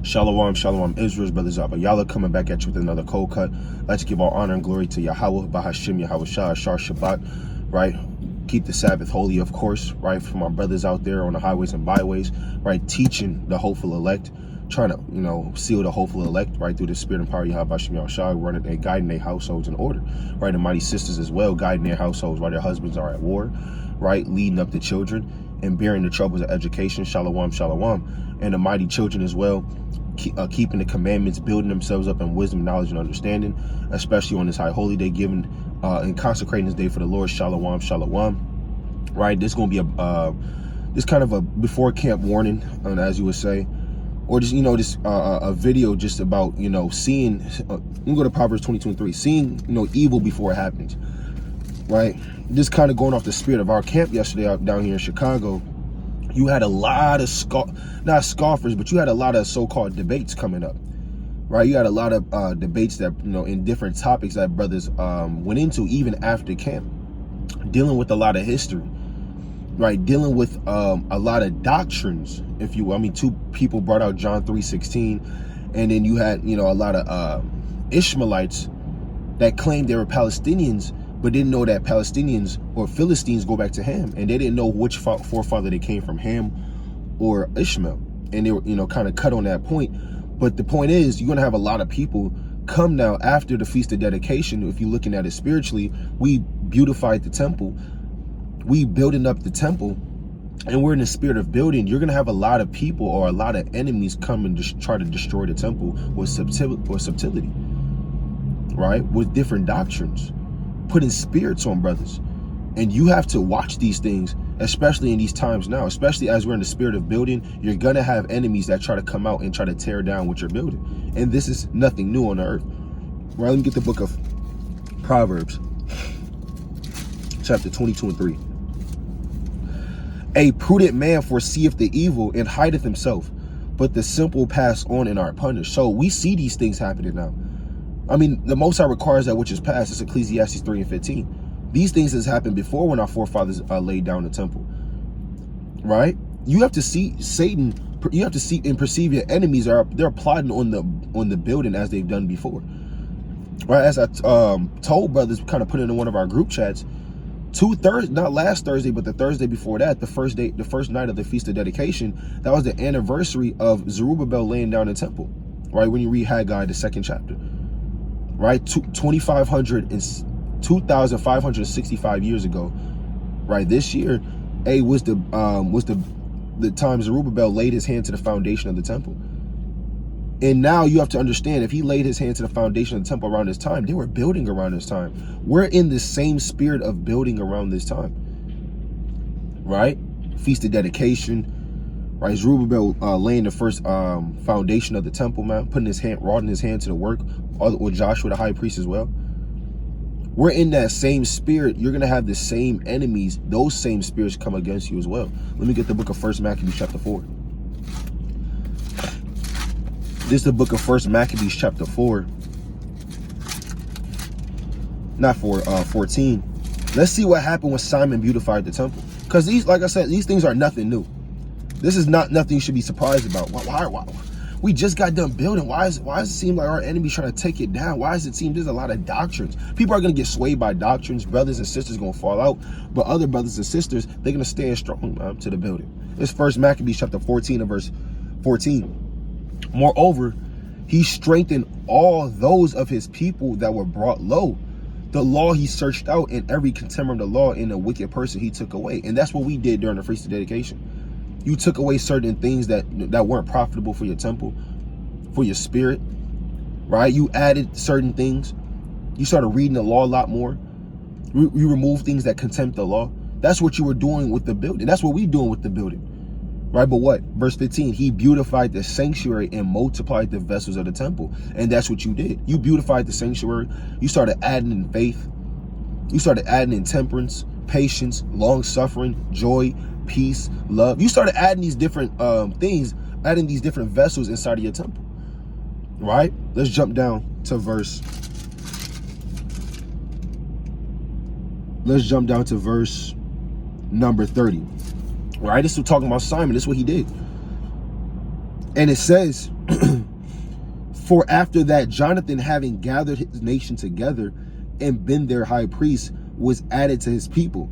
Shalom, shalom, Israel's brothers Abba. Y'all are coming back at you with another cold cut. Let's give all honor and glory to Yahweh, Bahashim, Yahweh Shah, Shar Shabbat, right? Keep the Sabbath holy, of course, right? For my brothers out there on the highways and byways, right? Teaching the hopeful elect, trying to, seal the hopeful elect, right? Through the spirit and power of Yahweh, Bahashim, Yahweh Shah, running and guiding their households in order, right? And mighty sisters as well, guiding their households while their husbands are at war, right? Leading up the children and bearing the troubles of education, shalom, shalom, and the mighty children as well, keeping the commandments, building themselves up in wisdom, knowledge, and understanding, especially on this high holy day, giving and consecrating this day for the Lord, shalom, shalom, right? This is going to be this kind of a before camp warning, as you would say, or just, just a video just about, seeing, you go to Proverbs 22:3, seeing, evil before it happens, right? Just kind of going off the spirit of our camp yesterday out down here in Chicago. You had a lot of not scoffers, but you had a lot of so-called debates coming up, right? You had a lot of debates that, in different topics that brothers went into even after camp, dealing with a lot of history, right? Dealing with a lot of doctrines, if you will. I mean, two people brought out John 3:16, and then you had, a lot of Ishmaelites that claimed they were Palestinians, but didn't know that Palestinians or Philistines go back to Ham, and they didn't know which forefather they came from, Ham or Ishmael, and they were, kind of cut on that point. But the point is, you're going to have a lot of people come now after the Feast of Dedication. If you're looking at it spiritually, we beautified the temple, we building up the temple, and we're in the spirit of building. You're going to have a lot of people or a lot of enemies come and just try to destroy the temple with subtlety, right? With different doctrines, putting spirits on brothers. And you have to watch these things, especially in these times now, especially as we're in the spirit of building. You're gonna have enemies that try to come out and try to tear down what you're building, and this is nothing new on the earth, right? Let me get the book of Proverbs, chapter 22:3. A prudent man foreseeth the evil and hideth himself, but the simple pass on and are punished. So we see these things happening now. I mean, the Most High requires that which is past. It's Ecclesiastes 3:15. These things has happened before when our forefathers laid down the temple, right? You have to see Satan. You have to see and perceive your enemies they're plotting on the building as they've done before, right? As I told brothers, kind of put it in one of our group chats, not last Thursday, but the Thursday before that, the first night of the Feast of Dedication, that was the anniversary of Zerubbabel laying down the temple, right? When you read Haggai, the 2nd chapter. Right, 2,565 years ago, right? This year, was the time Zerubbabel laid his hand to the foundation of the temple. And now you have to understand, if he laid his hand to the foundation of the temple around this time, they were building around this time. We're in the same spirit of building around this time, right? Feast of Dedication, right? Zerubbabel laying the first foundation of the temple, man, putting his hand, rodding his hand to the work, with Joshua the high priest as well. We're in that same spirit. You're gonna have the same enemies. Those same spirits come against you as well. Let me get the book of 1 Maccabees chapter 4. This is the book of 1 Maccabees chapter 4. Not 14. Let's see what happened when Simon beautified the temple. Because these, like I said, these things are nothing new. This is not nothing you should be surprised about. Why? We just got done building. Why does it seem like our enemy's trying to take it down? Why does it seem there's a lot of doctrines? People are going to get swayed by doctrines. Brothers and sisters going to fall out. But other brothers and sisters, they're going to stand strong to the building. It's 1 Maccabees chapter 14 and verse 14. Moreover, he strengthened all those of his people that were brought low. The law he searched out, and every contemner of the law in a wicked person he took away. And that's what we did during the Feast of Dedication. You took away certain things that weren't profitable for your temple, for your spirit, right? You added certain things. You started reading the law a lot more. You removed things that contempt the law. That's what you were doing with the building. That's what we're doing with the building, right? But what? Verse 15, he beautified the sanctuary and multiplied the vessels of the temple. And that's what you did. You beautified the sanctuary. You started adding in faith. You started adding in temperance, patience, long-suffering, joy, peace, love. You started adding these different things, adding these different vessels inside of your temple, right? Let's jump down to verse number 30, right? This is talking about Simon. This is what he did. And it says, For after that, Jonathan, having gathered his nation together and been their high priest, was added to his people.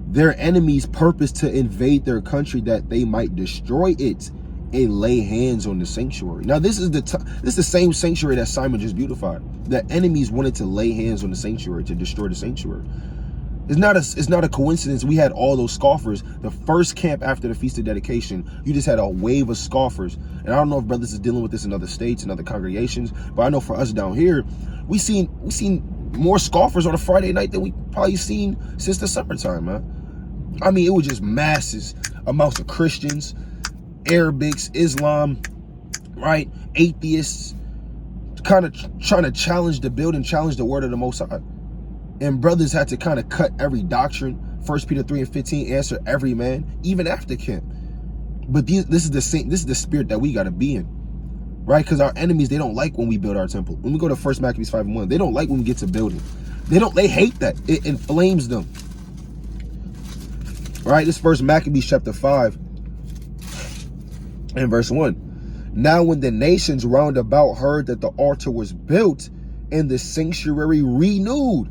Their enemies purposed to invade their country that they might destroy it and lay hands on the sanctuary. Now, this is the same sanctuary that Simon just beautified. The enemies wanted to lay hands on the sanctuary, to destroy the sanctuary. It's not a coincidence. We had all those scoffers. The first camp after the Feast of Dedication, you just had a wave of scoffers. And I don't know if brothers is dealing with this in other states and other congregations, but I know for us down here, we seen more scoffers on a Friday night than we probably seen since the summertime, man. I mean, it was just masses, amounts of Christians, Arabics, Islam, right? Atheists, kind of trying to challenge the building, challenge the word of the Most High. And brothers had to kind of cut every doctrine. 1 Peter 3:15, answer every man, even after camp. But this is the spirit that we got to be in, right? Because our enemies, they don't like when we build our temple. When we go to 1 Maccabees 5:1, they don't like when we get to building. They hate that. It inflames them. Right? This 1 Maccabees chapter 5 and verse 1. Now when the nations round about heard that the altar was built and the sanctuary renewed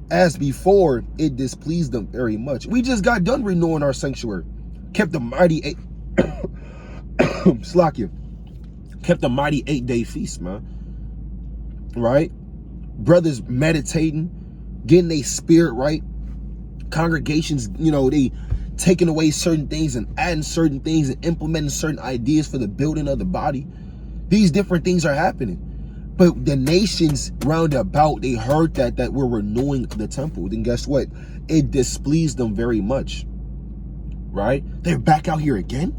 as before, it displeased them very much. We just got done renewing our sanctuary. Kept the mighty kept the mighty 8-day feast, man. Right? Brothers meditating, getting their spirit right. Congregations, they taking away certain things and adding certain things and implementing certain ideas for the building of the body. These different things are happening. But the nations round about, they heard that we're renewing the temple. Then guess what? It displeased them very much. Right? They're back out here again.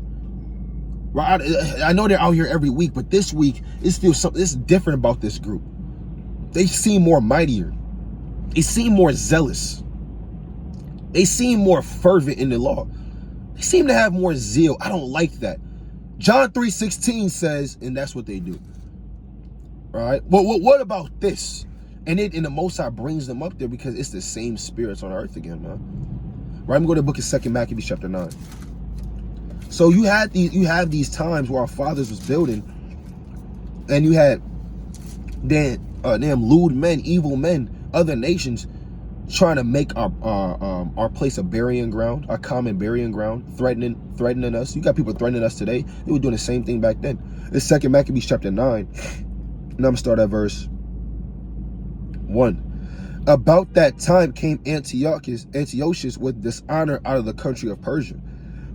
Right? I know they're out here every week, but this week, it feels something. It's different about this group. They seem more mightier. They seem more zealous. They seem more fervent in the law. They seem to have more zeal. I don't like that. John 3:16 says, and that's what they do. Right? Well, what about this? And the Most High brings them up there because it's the same spirits on earth again, man. Right? I'm going to the book of 2 Maccabees chapter 9. So you have these times where our fathers was building, and you had damn lewd men, evil men, other nations trying to make our place a burying ground, our common burying ground, threatening us. You got people threatening us today. They were doing the same thing back then. It's 2 Maccabees chapter 9. And I'm going to start at verse 1. About that time came Antiochus with dishonor out of the country of Persia,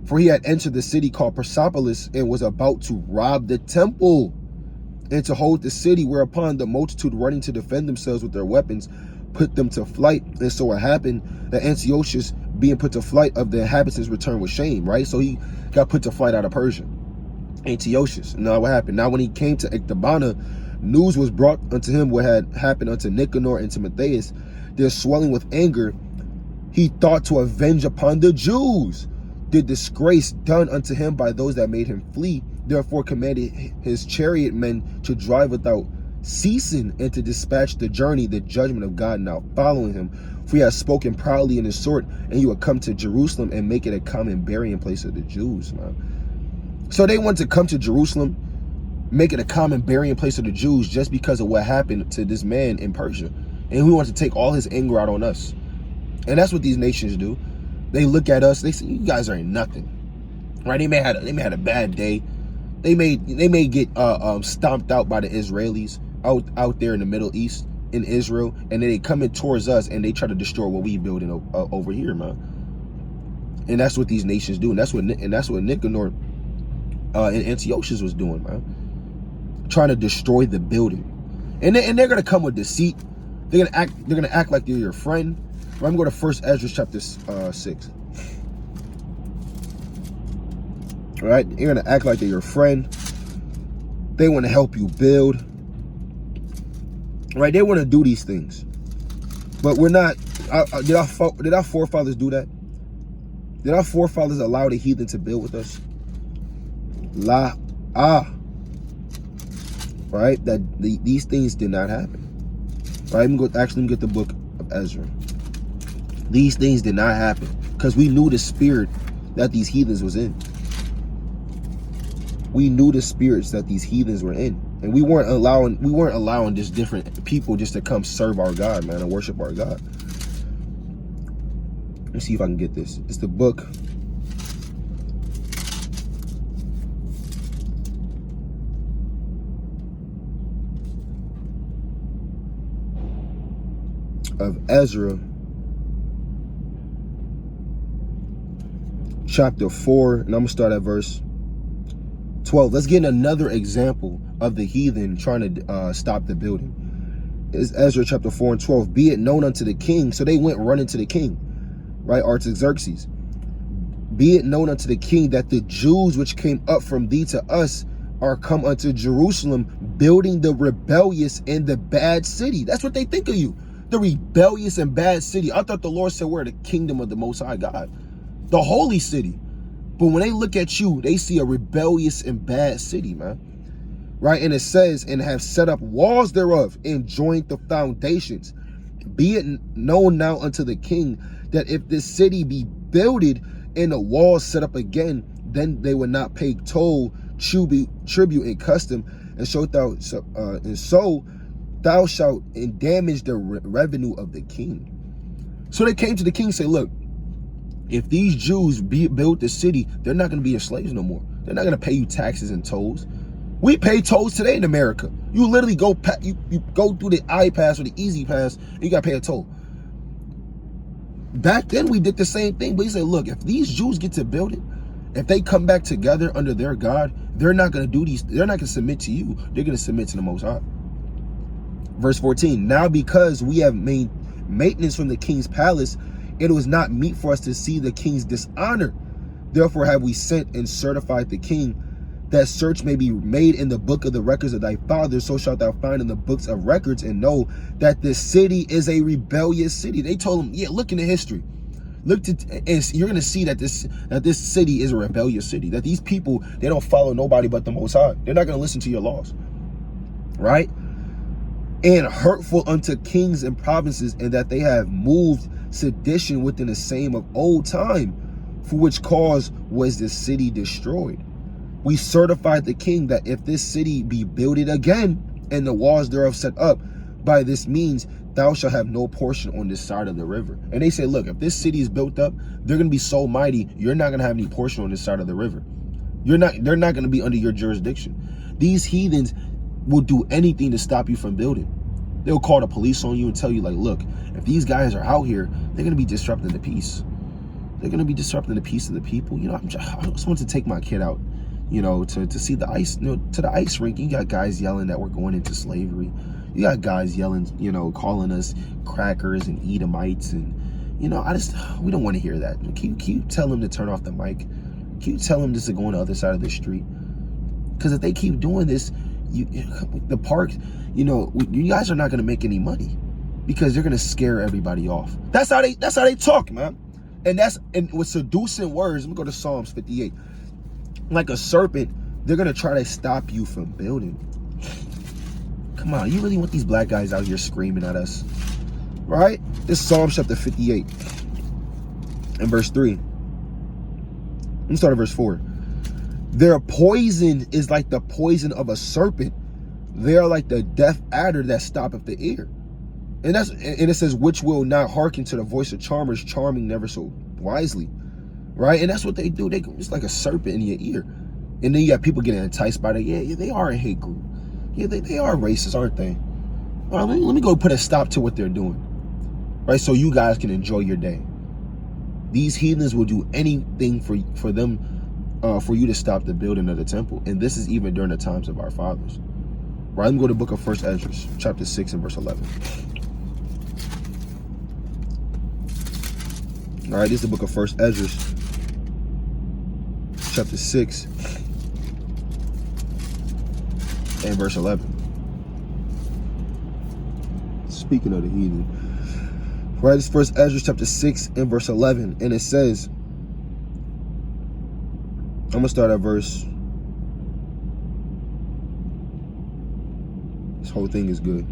for he had entered the city called Persepolis and was about to rob the temple and to hold the city, whereupon the multitude running to defend themselves with their weapons put them to flight. And so it happened that Antiochus, being put to flight, of the inhabitants returned with shame, right? So he got put to flight out of Persia. Antiochus. Now what happened? Now when he came to Ecbatana, news was brought unto him what had happened unto Nicanor and Timotheus. Their swelling with anger, he thought to avenge upon the Jews the disgrace done unto him by those that made him flee. Therefore commanded his chariot men to drive without ceasing and to dispatch the journey, the judgment of God now following him. For he had spoken proudly in his sword, and he would come to Jerusalem and make it a common burying place of the Jews, man. So they wanted to come to Jerusalem, make it a common burying place of the Jews just because of what happened to this man in Persia. And we want to take all his anger out on us. And that's what these nations do. They look at us, they say, you guys are nothing. Right? They may have a bad day. They may get stomped out by the Israelis out there in the Middle East, in Israel, and then they come in towards us and they try to destroy what we building over here, man. And that's what these nations do. And that's what Nicanor and Antiochus was doing, man. Trying to destroy the building. And they're gonna come with deceit. They're gonna act like they're your friend. I'm going to go to 1 Ezra chapter 6. All right, you're gonna act like they're your friend. They want to help you build. Right? They want to do these things, but we're not. Did our forefathers do that? Did our forefathers allow the heathen to build with us? Right? These things did not happen. Right? Let me get the book of Ezra. These things did not happen because we knew the spirit that these heathens was in. We knew the spirits that these heathens were in. And we weren't allowing just different people just to come serve our God, man, and worship our God. Let me see if I can get this. It's the book of Ezra, chapter 4, and I'm gonna start at verse 12. Let's get another example of the heathen trying to stop the building. It's Ezra chapter 4 and 12. Be it known unto the king. So they went running to the king, right? Artaxerxes. Be it known unto the king that the Jews which came up from thee to us are come unto Jerusalem, building the rebellious and the bad city. That's what they think of you. The rebellious and bad city. I thought the Lord said we're the kingdom of the Most High God, the holy city. But when they look at you, they see a rebellious and bad city, man. Right? And it says, and have set up walls thereof and joined the foundations. Be it known now unto the king that if this city be builded and the walls set up again, then they will not pay toll, tribute, and custom, and so thou shalt damage the revenue of the king. So they came to the king and say, look, if these Jews build the city, they're not going to be your slaves no more. They're not going to pay you taxes and tolls. We pay tolls today in America. You literally go you go through the iPass or the Easy Pass, and you got to pay a toll. Back then, we did the same thing. But he said, look, if these Jews get to build it, if they come back together under their God, they're not going to do these. They're not going to submit to you. They're going to submit to the Most High. Verse 14, now because we have made maintenance from the king's palace, it was not meet for us to see the king's dishonor. Therefore have we sent and certified the king, that search may be made in the book of the records of thy fathers, so shalt thou find in the books of records and know that this city is a rebellious city. They told him, yeah, look into history. Look to, and you're going to see that this city is a rebellious city, that these people, they don't follow nobody but the Most High. They're not going to listen to your laws, right? And hurtful unto kings and provinces, and that they have moved sedition within the same of old time, for which cause was this city destroyed. We certified the king that if this city be builded again, and the walls thereof set up, by this means thou shalt have no portion on this side of the river. And they say, look, if this city is built up, they're going to be so mighty, you're not going to have any portion on this side of the river. They're not going to be under your jurisdiction. These heathens will do anything to stop you from building. They'll call the police on you and tell you, like, look, if these guys are out here, they're going to be disrupting the peace. They're going to be disrupting the peace of the people. You know, I just want to take my kid out, you know, to see the ice, you know, to the ice rink. You got guys yelling that we're going into slavery. You got guys yelling, you know, calling us crackers and Edomites. And, you know, we don't want to hear that. Keep telling them to turn off the mic. Keep telling them just to go on the other side of the street. Because if they keep doing this, the park, you know, you guys are not going to make any money, because they're going to scare everybody off. That's how they talk, man. And with seducing words, let me go to Psalms 58. Like a serpent, they're going to try to stop you from building. Come on, you really want these black guys out here screaming at us, right? This is Psalms chapter 58 and verse 3. Let me start at verse 4. Their poison is like the poison of a serpent. They are like the deaf adder that stoppeth the ear. And it says, which will not hearken to the voice of charmers, charming never so wisely. Right? And that's what they do. It's like a serpent in your ear. And then you got people getting enticed by that. Yeah, they are a hate group. Yeah, they are racist, aren't they? All right, let me go put a stop to what they're doing. Right? So you guys can enjoy your day. These heathens will do anything for them, for you to stop the building of the temple. And this is even during the times of our fathers. Right? Let me go to the book of 1 Ezra, chapter 6 and verse 11. All right, this is the book of 1 Ezra, chapter 6 and verse 11. Speaking of the heathen. Right, it's 1 Ezra, chapter 6 and verse 11. And it says, I'm going to start at verse. This whole thing is good.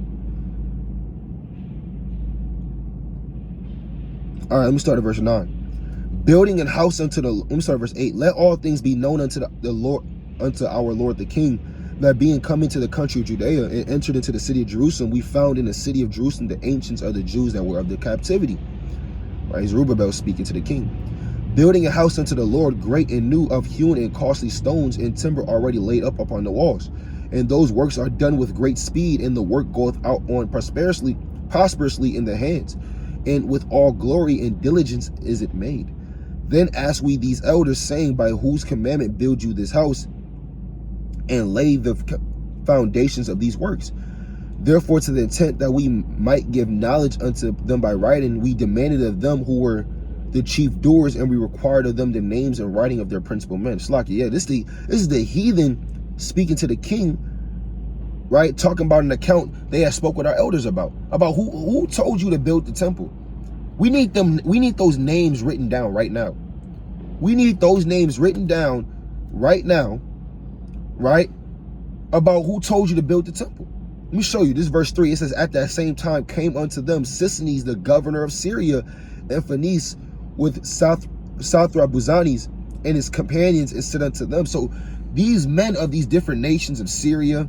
All right, let me start at verse 9. Building an house unto the, let me start at verse 8. Let all things be known unto the Lord, unto our Lord the king, that being come into the country of Judea and entered into the city of Jerusalem, we found in the city of Jerusalem the ancients of the Jews that were of the captivity. Right? Zerubbabel speaking to the king. Building a house unto the Lord, great and new, of hewn and costly stones and timber already laid up upon the walls. And those works are done with great speed, and the work goeth out on prosperously in the hands. And with all glory and diligence is it made. Then asked we these elders, saying, by whose commandment build you this house, and lay the foundations of these works? Therefore, to the intent that we might give knowledge unto them by writing, we demanded of them who were the chief doers, and we required of them the names and writing of their principal men. Slaki, yeah, this is the heathen speaking to the king, right? Talking about an account they had spoke with our elders about who told you to build the temple. We need those names written down right now. We need those names written down right now, right? About who told you to build the temple. Let me show you this, verse 3. It says, at that same time came unto them Sisines, the governor of Syria, and Phoenice with Sathrabuzanes and his companions, and said unto them. So these men of these different nations of Syria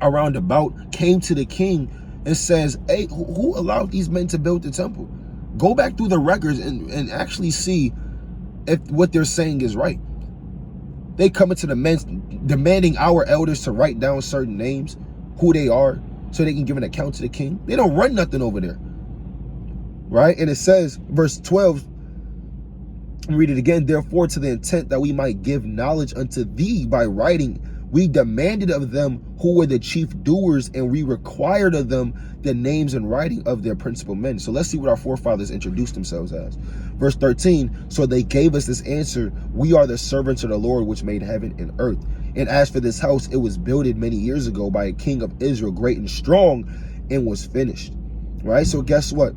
around about came to the king and says, hey, who allowed these men to build the temple? Go back through the records and actually see if what they're saying is right. They come into the men demanding our elders to write down certain names, who they are, so they can give an account to the king. They don't run nothing over there, right? And it says, verse 12, read it again. Therefore, to the intent that we might give knowledge unto thee by writing, we demanded of them who were the chief doers, and we required of them the names and writing of their principal men. So let's see what our forefathers introduced themselves as. Verse 13, so they gave us this answer, we are the servants of the Lord, which made heaven and earth. And as for this house, it was builded many years ago by a king of Israel, great and strong, and was finished. Right? So guess what?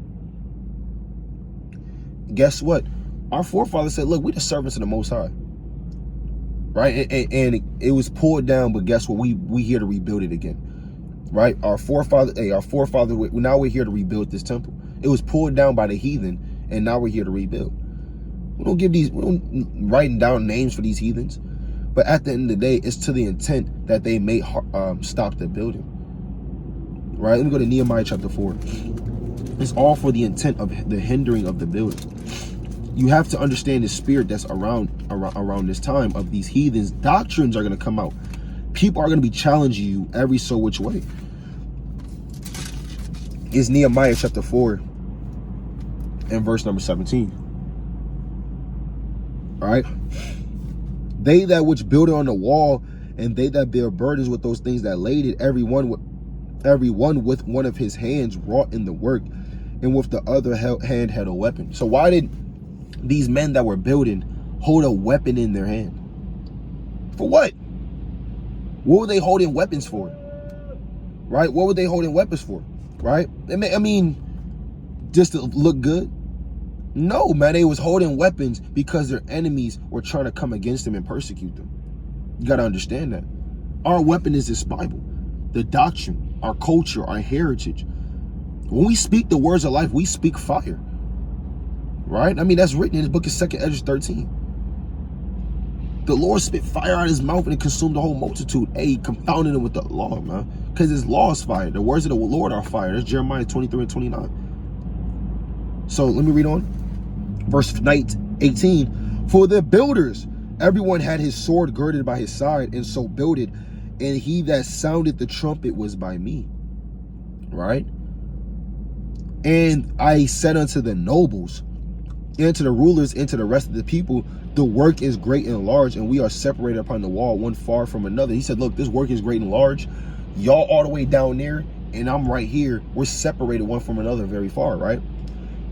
Guess what? Our forefathers said, look, we're the servants of the Most High. Right? And it was pulled down, but guess what? We here to rebuild it again. Right? Our forefather, now we're here to rebuild this temple. It was pulled down by the heathen, and now we're here to rebuild. We don't writing down names for these heathens. But at the end of the day, it's to the intent that they may stop the building. Right? Let me go to Nehemiah chapter 4. It's all for the intent of the hindering of the building. You have to understand the spirit that's around this time of these heathens. Doctrines are going to come out. People are going to be challenging you every so which way. It's Nehemiah chapter 4 and verse number 17. All right. They that which build it on the wall, and they that bear burdens with those things that laid it, every one with one of his hands wrought in the work, and with the other hand had a weapon. So why did these men that were building hold a weapon in their hand? For what? What were they holding weapons for? Right? What were they holding weapons for? Right? I mean, just to look good? No, man, they was holding weapons because their enemies were trying to come against them and persecute them. You got to understand that. Our weapon is this Bible, the doctrine, our culture, our heritage. When we speak the words of life, we speak fire. Right? I mean, that's written in the book of 2nd Ezra 13. The Lord spit fire out of his mouth and it consumed the whole multitude. Hey, confounded them with the law, man. Because his law is fire. The words of the Lord are fire. That's Jeremiah 23 and 29. So let me read on. Verse 18. For the builders, everyone had his sword girded by his side, and so builded. And he that sounded the trumpet was by me. Right? And I said unto the nobles, and to the rulers, and to the rest of the people, the work is great and large, and we are separated upon the wall, one far from another. He said, look, this work is great and large. Y'all all the way down there, and I'm right here. We're separated one from another very far, right?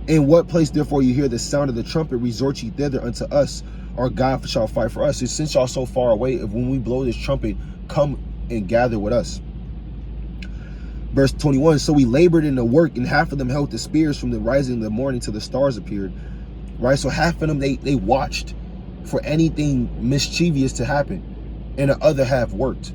In what place, therefore, you hear the sound of the trumpet, resort ye thither unto us. Our God shall fight for us. And since y'all so far away, if when we blow this trumpet, come and gather with us. Verse 21, so we labored in the work, and half of them held the spears from the rising of the morning till the stars appeared. Right? So half of them, they watched for anything mischievous to happen, and the other half worked.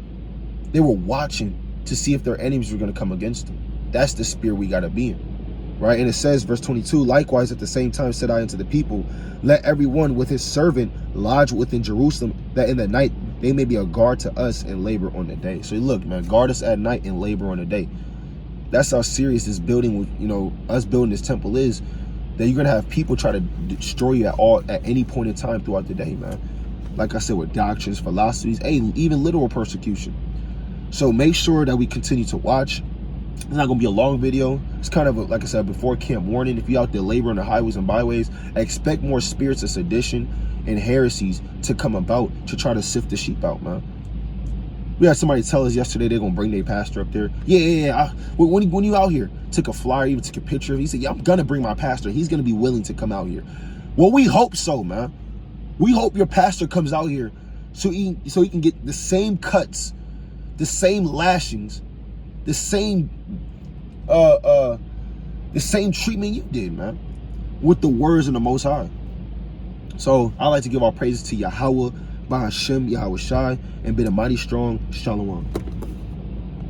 They were watching to see if their enemies were going to come against them. That's the spirit we got to be in. Right? And it says, verse 22, likewise at the same time said I unto the people, let every one with his servant lodge within Jerusalem, that in the night they may be a guard to us and labor on the day. So look, man, guard us at night and labor on the day. That's how serious this building, us building this temple is, that you're gonna have people try to destroy you at any point in time throughout the day, man. Like I said, with doctrines, philosophies, even literal persecution. So make sure that we continue to watch. It's not gonna be a long video. It's kind of like I said before, camp warning. If you're out there laboring the highways and byways, expect more spirits of sedition and heresies to come about to try to sift the sheep out, man. We had somebody tell us yesterday they're gonna bring their pastor up there. When you out here, took a flyer, even took a picture of it. He said, yeah, I'm gonna bring my pastor. He's gonna be willing to come out here. Well, we hope so, man. We hope your pastor comes out here so he can get the same cuts, the same lashings, the same treatment you did, man, with the words of the Most High. So I like to give our praises to Yahweh, Bahashem, Yahweh Shai, and been a mighty strong Shalom.